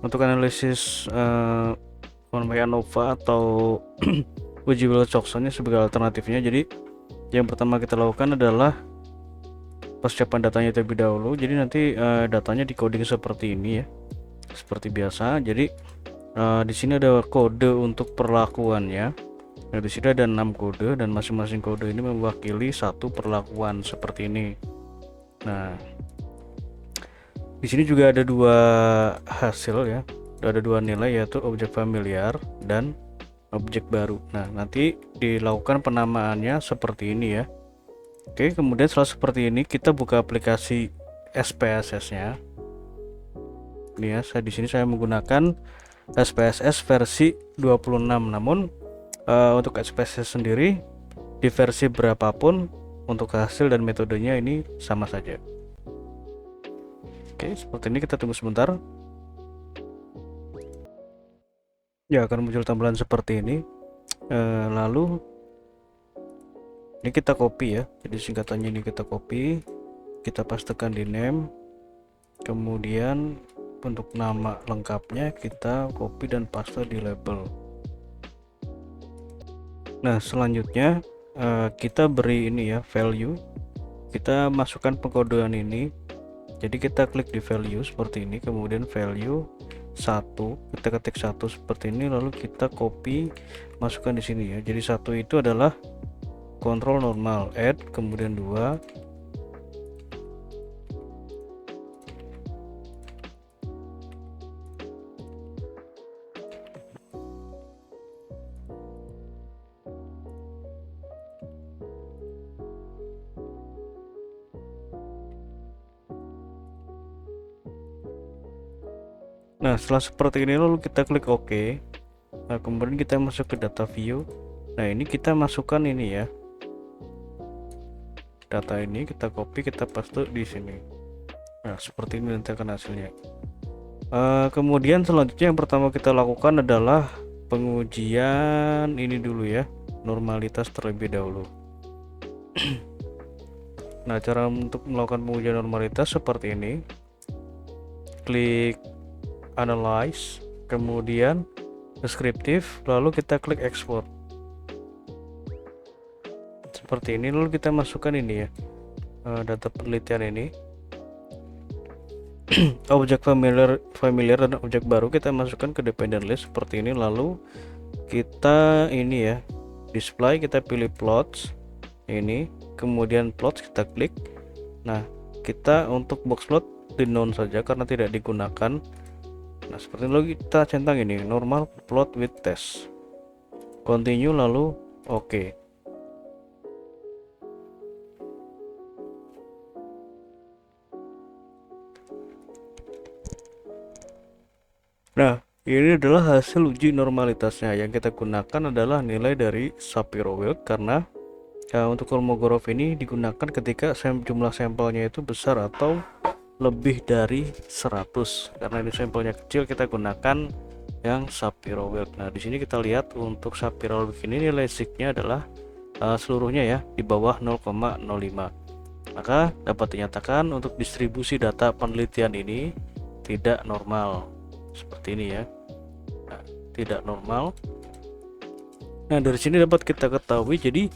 Untuk analisis one way ANOVA atau uji Wilcoxon sebagai alternatifnya, jadi yang pertama kita lakukan adalah persiapan datanya terlebih dahulu. Jadi nanti datanya di coding seperti ini ya, seperti biasa. Jadi di sini ada kode untuk perlakuannya. Nah, di sini ada 6 kode dan masing-masing kode ini mewakili satu perlakuan seperti ini. Nah, di sini juga ada dua hasil ya, ada dua nilai, yaitu objek familiar dan objek baru. Nah, nanti dilakukan penamaannya seperti ini ya. Oke, kemudian setelah seperti ini kita buka aplikasi SPSS-nya. Ini ya, di sini saya menggunakan SPSS versi 26. Namun untuk SPSS sendiri di versi berapapun untuk hasil dan metodenya ini sama saja. Oke, seperti ini, kita tunggu sebentar. Ya, akan muncul tampilan seperti ini. Lalu ini kita copy ya, jadi singkatannya ini kita copy, kita pastekan di name, kemudian untuk nama lengkapnya kita copy dan paste di label. Nah, selanjutnya kita beri ini ya, value, kita masukkan pengkodean ini. Jadi kita klik di value seperti ini, kemudian value 1, kita ketik 1 seperti ini, lalu kita copy masukkan di sini ya. Jadi 1 itu adalah kontrol normal, add, kemudian 2, nah setelah seperti ini lalu kita klik OK. Nah, kemudian kita masuk ke data view. Nah, ini kita masukkan ini ya, data ini kita copy, kita paste di sini. Nah, seperti ini nanti akan hasilnya. Kemudian selanjutnya yang pertama kita lakukan adalah pengujian ini dulu ya, normalitas terlebih dahulu. Nah, cara untuk melakukan pengujian normalitas seperti ini, klik analyze, kemudian descriptive, lalu kita klik export seperti ini, lalu kita masukkan ini ya, data penelitian ini. Objek familiar dan objek baru kita masukkan ke dependent list seperti ini, lalu kita ini ya, display, kita pilih plots ini, kemudian plots kita klik. Nah, kita untuk box plot di none saja karena tidak digunakan. Nah, seperti itu kita centang ini, normal plot with test, continue, lalu oke. Nah, ini adalah hasil uji normalitasnya. Yang kita gunakan adalah nilai dari Shapiro-Wilk karena untuk Kolmogorov ini digunakan ketika jumlah sampelnya itu besar atau lebih dari 100. Karena ini sampelnya kecil, kita gunakan yang Shapiro-Wilk. Nah, di sini kita lihat untuk Shapiro-Wilk ini nilai sigma adalah seluruhnya ya di bawah 0,05. Maka dapat dinyatakan untuk distribusi data penelitian ini tidak normal. Seperti ini ya. Nah, tidak normal. Nah, dari sini dapat kita ketahui, jadi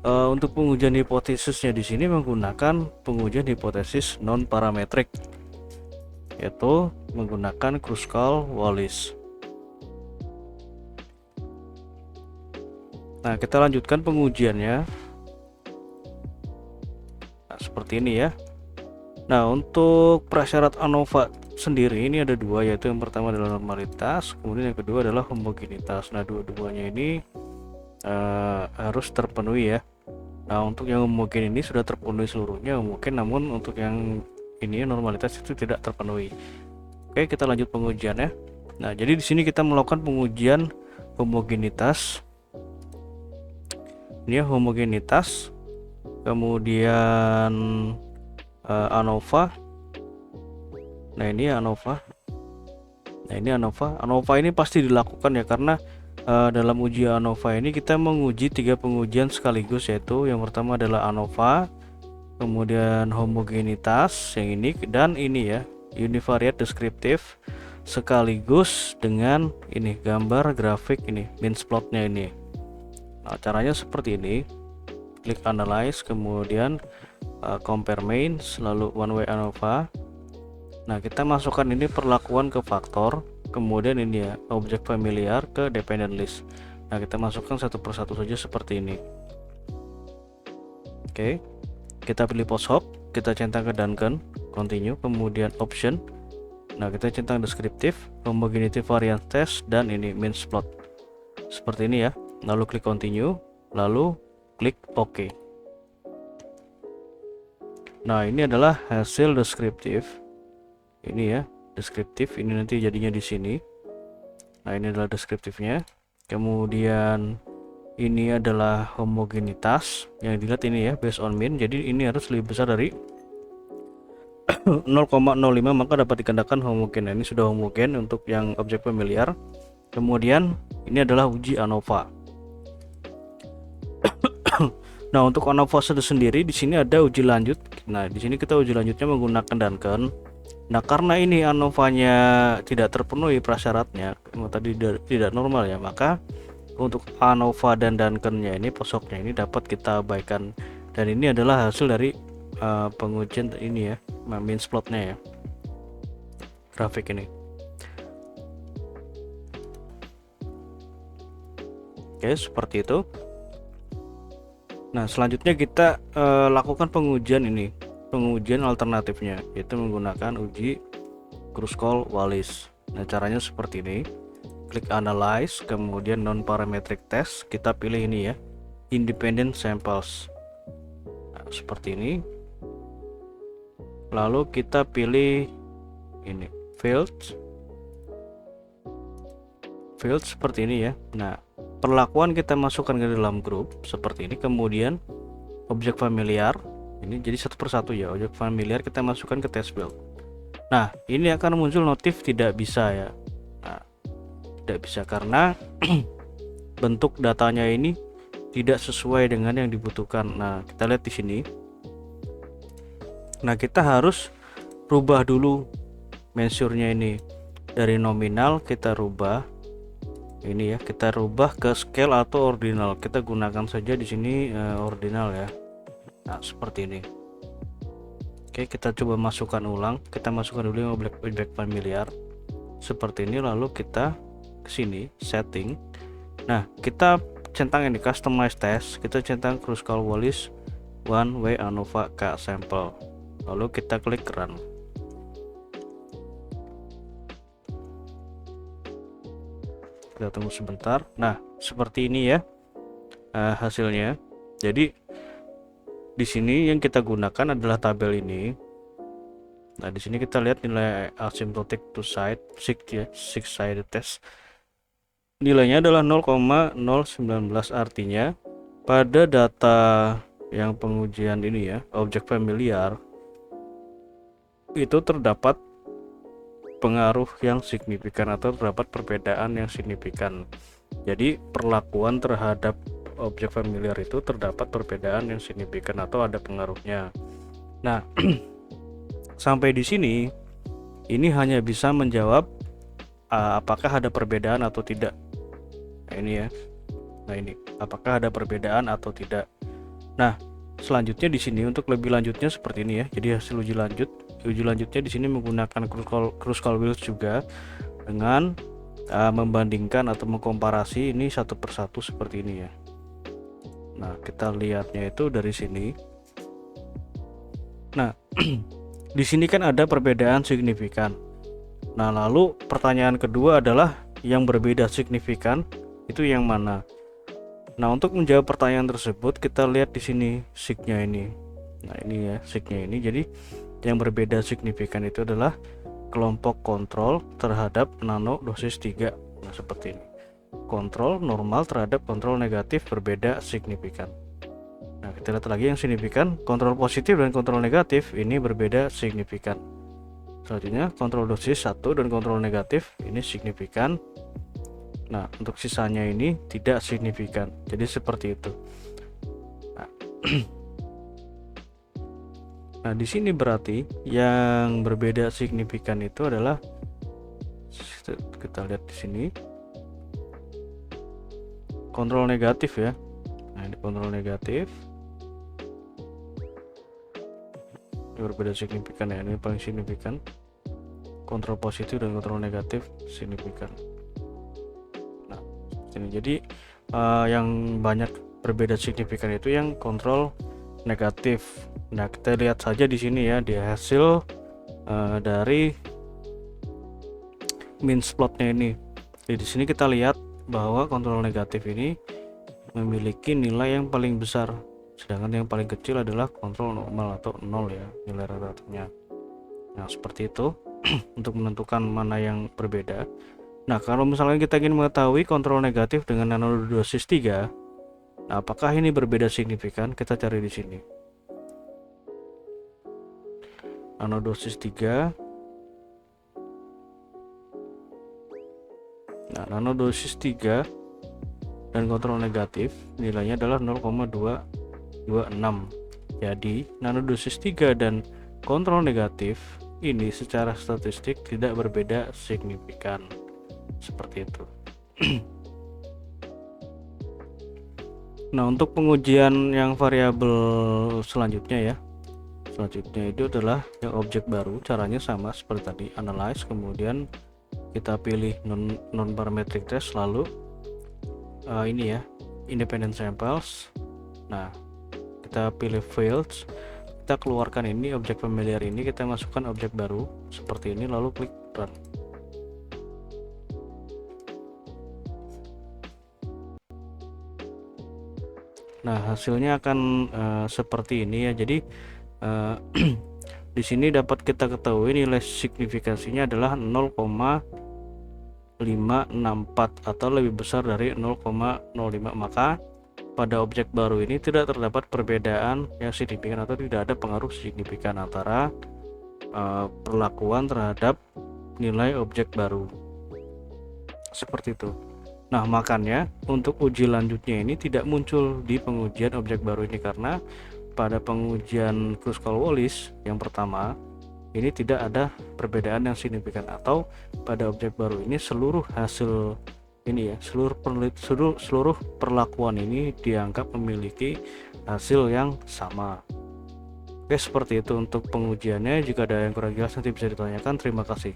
untuk pengujian hipotesisnya di sini menggunakan pengujian hipotesis non parametrik, yaitu menggunakan Kruskal-Wallis. Nah, kita lanjutkan pengujiannya. Nah, seperti ini ya. Nah, untuk prasyarat ANOVA sendiri ini ada dua, yaitu yang pertama adalah normalitas, kemudian yang kedua adalah homogenitas. Nah, dua-duanya ini harus terpenuhi ya. Nah, untuk yang homogen ini sudah terpenuhi seluruhnya homogen, namun untuk yang ini normalitas itu tidak terpenuhi. Oke, kita lanjut pengujiannya. Nah, jadi di sini kita melakukan pengujian homogenitas. Ini ya, homogenitas, kemudian ANOVA. Nah, ini ANOVA. Nah, ini ANOVA. ANOVA ini pasti dilakukan ya, karena dalam uji ANOVA ini kita menguji 3 pengujian sekaligus, yaitu yang pertama adalah ANOVA, kemudian homogenitas yang ini, dan ini ya, univariate descriptive, sekaligus dengan ini gambar grafik ini means plotnya ini. Nah, caranya seperti ini. Klik analyze, kemudian compare mains, lalu one way ANOVA. Nah, kita masukkan ini perlakuan ke faktor, kemudian ini ya objek familiar ke dependent list. Nah, kita masukkan satu persatu saja seperti ini. Oke, kita pilih post hop, kita centang ke Duncan, continue, kemudian option. Nah, kita centang deskriptif, homogeneity variance test, dan ini means plot seperti ini ya. Lalu klik continue, lalu klik OK. Nah, ini adalah hasil deskriptif. Ini ya, deskriptif. Ini nanti jadinya di sini. Nah, ini adalah deskriptifnya. Kemudian ini adalah homogenitas yang dilihat ini ya, based on mean. Jadi ini harus lebih besar dari 0,05, maka dapat dikatakan homogen. Nah, ini sudah homogen untuk yang objek familiar. Kemudian ini adalah uji ANOVA. Nah, untuk ANOVA sendiri di sini ada uji lanjut. Nah, di sini kita uji lanjutnya menggunakan Duncan. Nah, karena ini ANOVA-nya tidak terpenuhi prasyaratnya, tadi tidak normal ya, maka untuk ANOVA dan Duncan-nya ini, posoknya ini dapat kita abaikan. Dan ini adalah hasil dari pengujian ini ya, means plotnya ya, grafik ini. Oke, seperti itu. Nah, selanjutnya kita lakukan pengujian ini, pengujian alternatifnya, yaitu menggunakan uji Kruskal-Wallis. Nah, caranya seperti ini. Klik analyze, kemudian non parametric test, kita pilih ini ya, independent samples. Nah, seperti ini. Lalu kita pilih ini fields seperti ini ya. Nah, perlakuan kita masukkan ke dalam grup seperti ini, kemudian objek familiar ini jadi satu persatu ya, objek familiar kita masukkan ke test build. Nah, ini akan muncul notif tidak bisa ya. Nah, tidak bisa karena bentuk datanya ini tidak sesuai dengan yang dibutuhkan. Nah, kita lihat di sini. Nah, kita harus rubah dulu measure-nya ini dari nominal, kita rubah ini ya, kita rubah ke scale atau ordinal. Kita gunakan saja di sini ordinal ya. Nah, seperti ini. Oke, kita coba masukkan ulang. Kita masukkan dulu yang objek familiar seperti ini, lalu kita ke sini setting. Nah, kita centang ini customize test, kita centang Kruskal-Wallis one way ANOVA K sample, lalu kita klik run. Kita tunggu sebentar. Nah, seperti ini ya hasilnya. Jadi di sini yang kita gunakan adalah tabel ini. Nah, di sini kita lihat nilai asymptotic two side six sided test. Nilainya adalah 0,019, artinya pada data yang pengujian ini ya, objek familiar itu terdapat pengaruh yang signifikan atau terdapat perbedaan yang signifikan. Jadi perlakuan terhadap objek familiar itu terdapat perbedaan yang signifikan atau ada pengaruhnya. Nah, sampai di sini ini hanya bisa menjawab apakah ada perbedaan atau tidak. Nah, ini ya. Nah, ini apakah ada perbedaan atau tidak. Nah, selanjutnya di sini untuk lebih lanjutnya seperti ini ya. Jadi hasil uji lanjutnya di sini menggunakan Kruskal-Wallis juga dengan membandingkan atau mengkomparasi ini satu persatu seperti ini ya. Nah, kita lihatnya itu dari sini. Nah, di sini kan ada perbedaan signifikan. Nah, lalu pertanyaan kedua adalah yang berbeda signifikan itu yang mana? Nah, untuk menjawab pertanyaan tersebut kita lihat di sini signya ini. Nah, ini ya signya ini. Jadi yang berbeda signifikan itu adalah kelompok kontrol terhadap nano dosis 3. Nah, seperti ini. Kontrol normal terhadap kontrol negatif berbeda signifikan. Nah, kita lihat lagi yang signifikan, kontrol positif dan kontrol negatif ini berbeda signifikan. Selanjutnya kontrol dosis 1 dan kontrol negatif ini signifikan. Nah, untuk sisanya ini tidak signifikan. Jadi seperti itu. Nah, di sini berarti yang berbeda signifikan itu adalah kita lihat di sini kontrol negatif ya. Nah, ini kontrol negatif. Ini berbeda signifikan ya, ini paling signifikan. Kontrol positif dan kontrol negatif signifikan. Nah, ini jadi yang banyak berbeda signifikan itu yang kontrol negatif. Nah, kita lihat saja di sini ya, di hasil dari means plotnya ini. Jadi di sini kita lihat bahwa kontrol negatif ini memiliki nilai yang paling besar, sedangkan yang paling kecil adalah kontrol normal atau 0 ya, nilai rata-ratanya. Nah, seperti itu untuk menentukan mana yang berbeda. Nah, kalau misalnya kita ingin mengetahui kontrol negatif dengan nanodosis 3, nah, apakah ini berbeda signifikan? Kita cari di sini. Nanodosis 3. Nah, nanodosis 3 dan kontrol negatif nilainya adalah 0,226. Jadi, nanodosis 3 dan kontrol negatif ini secara statistik tidak berbeda signifikan. Seperti itu. Nah, untuk pengujian yang variabel selanjutnya ya. Selanjutnya itu adalah yang objek baru. Caranya sama seperti tadi, analyze, kemudian kita pilih non parametric test, lalu ini ya, independent samples. Nah, kita pilih fields, kita keluarkan ini objek familiar ini, kita masukkan objek baru seperti ini, lalu klik run. Nah, hasilnya akan seperti ini ya. Jadi di sini dapat kita ketahui nilai signifikansinya adalah 0,564 atau lebih besar dari 0,05. Maka pada objek baru ini tidak terdapat perbedaan yang signifikan atau tidak ada pengaruh signifikan antara perlakuan terhadap nilai objek baru. Seperti itu. Nah, makanya untuk uji lanjutnya ini tidak muncul di pengujian objek baru ini, karena pada pengujian Kruskal-Wallis yang pertama ini tidak ada perbedaan yang signifikan, atau pada objek baru ini seluruh hasil ini ya, seluruh perlakuan ini dianggap memiliki hasil yang sama. Oke, seperti itu untuk pengujiannya. Jika ada yang kurang jelas nanti bisa ditanyakan. Terima kasih.